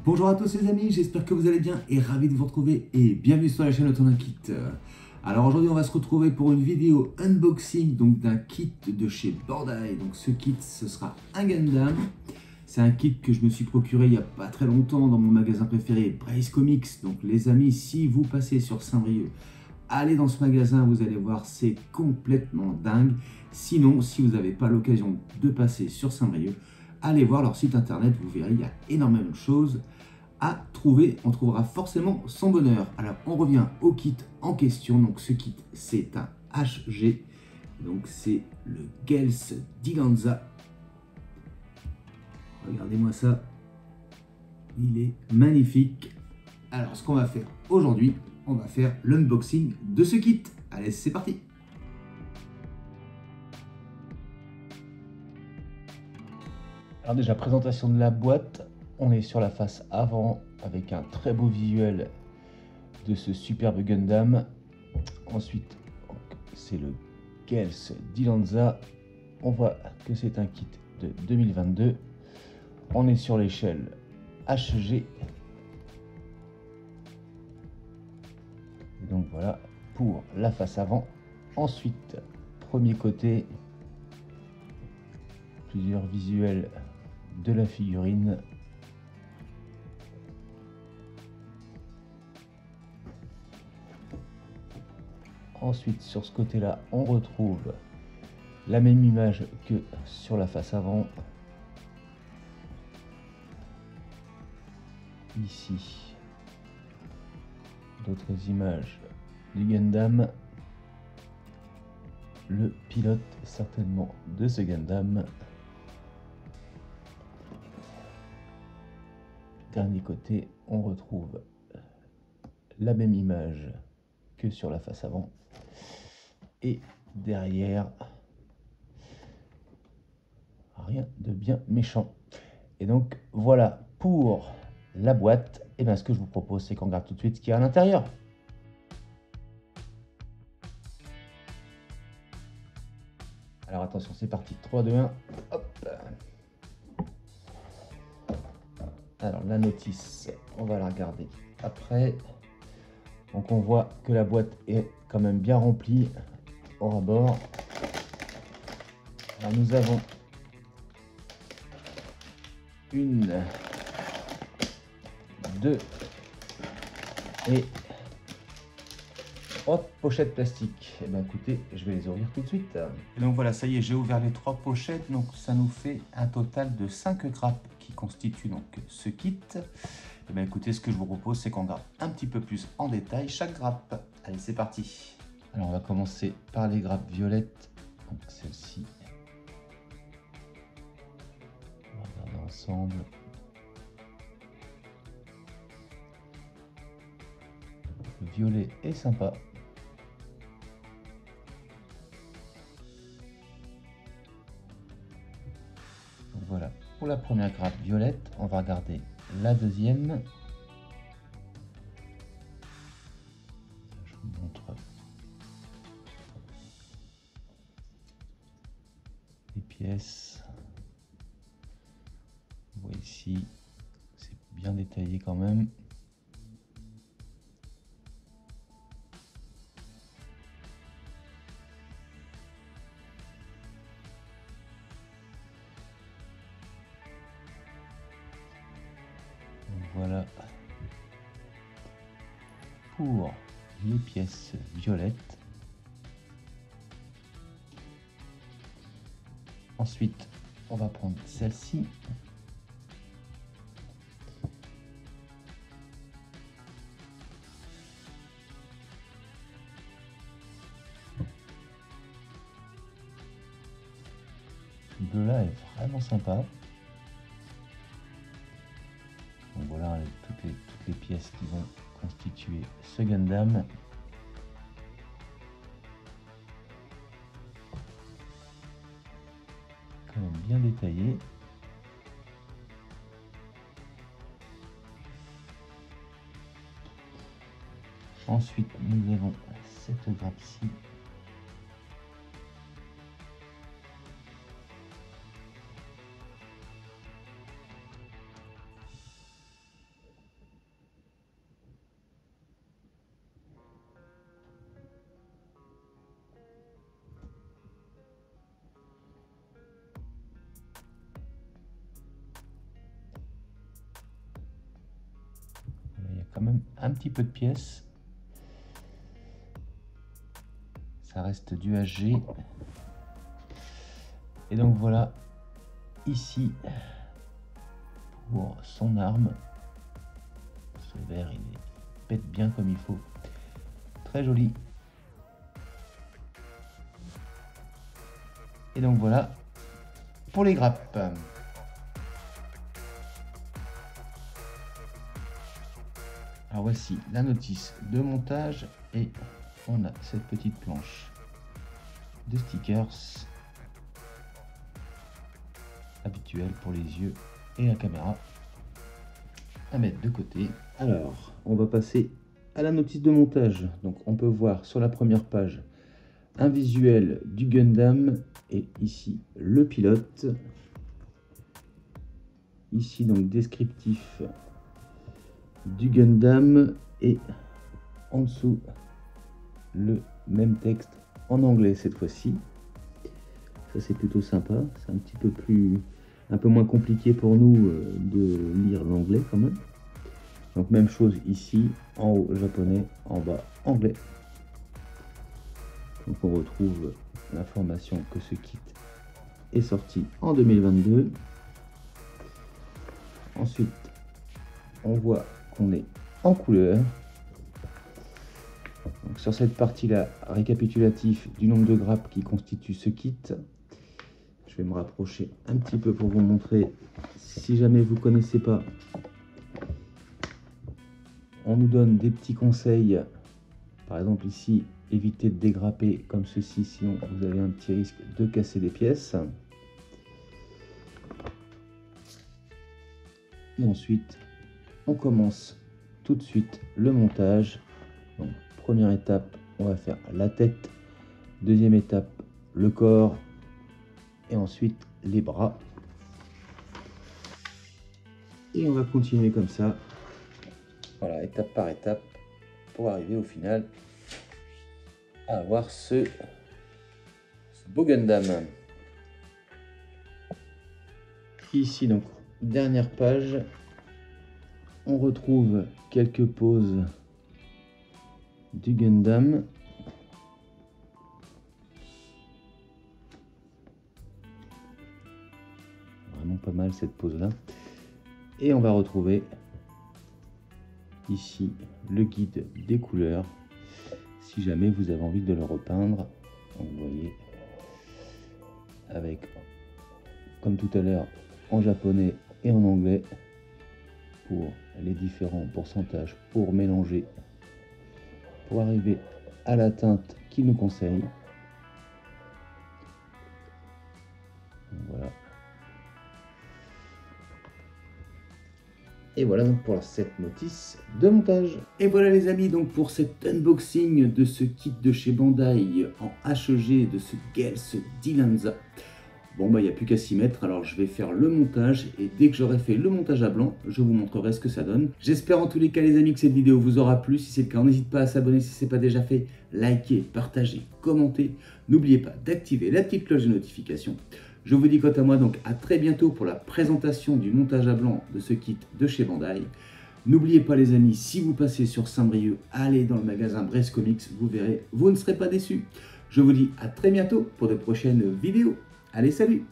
Bonjour à tous les amis, j'espère que vous allez bien et ravi de vous retrouver et bienvenue sur la chaîne Autant Kit. Alors aujourd'hui on va se retrouver pour une vidéo unboxing donc d'un kit de chez Bandai. Donc ce kit ce sera un Gundam. C'est un kit que je me suis procuré il n'y a pas très longtemps dans mon magasin préféré Brace Comics. Donc les amis, si vous passez sur Saint-Brieuc, allez dans ce magasin, vous allez voir, c'est complètement dingue. Sinon, si vous n'avez pas l'occasion de passer sur Saint-Brieuc, allez voir leur site internet, vous verrez, il y a énormément de choses à trouver. On trouvera forcément son bonheur. Alors, on revient au kit en question. Donc, ce kit, c'est un HG. Donc, c'est le Gels Diganza. Regardez-moi ça. Il est magnifique. Alors, ce qu'on va faire aujourd'hui, on va faire l'unboxing de ce kit. Allez, c'est parti. Alors déjà, présentation de la boîte. On est sur la face avant avec un très beau visuel de ce superbe Gundam. Ensuite, c'est le Gels Dilanza. On voit que c'est un kit de 2022. On est sur l'échelle HG. Donc voilà pour la face avant. Ensuite, premier côté, plusieurs visuels de la figurine. Ensuite, sur ce côté-là, on retrouve la même image que sur la face avant. Ici, d'autres images du Gundam. Le pilote certainement de ce Gundam. Dernier côté, on retrouve la même image que sur la face avant. Et derrière, rien de bien méchant. Et donc voilà pour la boîte. Et bien ce que je vous propose, c'est qu'on regarde tout de suite ce qu'il y a à l'intérieur. Alors attention, c'est parti. 3, 2, 1. Hop. Alors la notice, on va la regarder après. Donc on voit que la boîte est quand même bien remplie au ras-bord. Alors nous avons une, deux et trois pochettes plastiques. Et bien écoutez, je vais les ouvrir tout de suite. Et donc voilà, ça y est, j'ai ouvert les trois pochettes. Donc ça nous fait un total de 5 grappes qui constituent donc ce kit. Et bien écoutez, ce que je vous propose, c'est qu'on regarde un petit peu plus en détail chaque grappe. Allez, c'est parti. Alors on va commencer par les grappes violettes. Donc celle-ci. On va regarder ensemble. Le violet est sympa. Donc voilà pour la première grappe violette. On va regarder la deuxième. Je vous montre les pièces. Vous voyez ici, c'est bien détaillé quand même. Donc voilà pour les pièces violettes. Ensuite, on va prendre celle-ci. Ce bleu-là est vraiment sympa. Donc voilà toutes les pièces qui vont constituer ce Gundam. Quand même bien détaillé. Ensuite, nous avons cette grappe-ci. quand même un petit peu de pièces. Ça reste du HG. Et donc voilà, ici, pour son arme. Ce verre, il pète bien comme il faut. Très joli. Et donc voilà pour les grappes. Alors voici la notice de montage et on a cette petite planche de stickers habituelle pour les yeux et la caméra à mettre de côté. Alors on va passer à la notice de montage. Donc on peut voir sur la première page un visuel du Gundam et ici le pilote. Ici donc descriptif du Gundam et en dessous le même texte en anglais cette fois-ci. Ça c'est plutôt sympa, c'est un peu moins compliqué pour nous de lire l'anglais quand même. Donc même chose ici, en haut japonais, en bas anglais. Donc on retrouve l'information que ce kit est sorti en 2022. Ensuite on voit qu'on est en couleur. Donc sur cette partie-là, récapitulatif du nombre de grappes qui constituent ce kit. Je vais me rapprocher un petit peu pour vous montrer. Si jamais vous ne connaissez pas, on nous donne des petits conseils. Par exemple ici, évitez de dégrapper comme ceci, sinon vous avez un petit risque de casser des pièces. Et ensuite, on commence tout de suite le montage. Donc, première étape, on va faire la tête. Deuxième étape, le corps. Et ensuite, les bras. Et on va continuer comme ça. Voilà, étape par étape, pour arriver au final à avoir ce beau Gundam. Ici, donc, dernière page. On retrouve quelques poses du Gundam. Vraiment pas mal cette pose là. Et on va retrouver ici le guide des couleurs. Si jamais vous avez envie de le repeindre, donc vous voyez avec, comme tout à l'heure, en japonais et en anglais pour les différents pourcentages pour mélanger, pour arriver à la teinte qu'il nous conseille. Voilà. Et voilà donc pour cette notice de montage. Et voilà les amis, donc pour cet unboxing de ce kit de chez Bandai en HEG de ce Gels Dilanza. Bon bah il n'y a plus qu'à s'y mettre, alors je vais faire le montage et dès que j'aurai fait le montage à blanc, je vous montrerai ce que ça donne. J'espère en tous les cas les amis que cette vidéo vous aura plu. Si c'est le cas, n'hésitez pas à s'abonner si ce n'est pas déjà fait, liker, partager, commenter. N'oubliez pas d'activer la petite cloche de notification. Je vous dis quant à moi donc à très bientôt pour la présentation du montage à blanc de ce kit de chez Bandai. N'oubliez pas les amis, si vous passez sur Saint-Brieuc, allez dans le magasin Brest Comics, vous verrez, vous ne serez pas déçus. Je vous dis à très bientôt pour de prochaines vidéos. Allez, salut!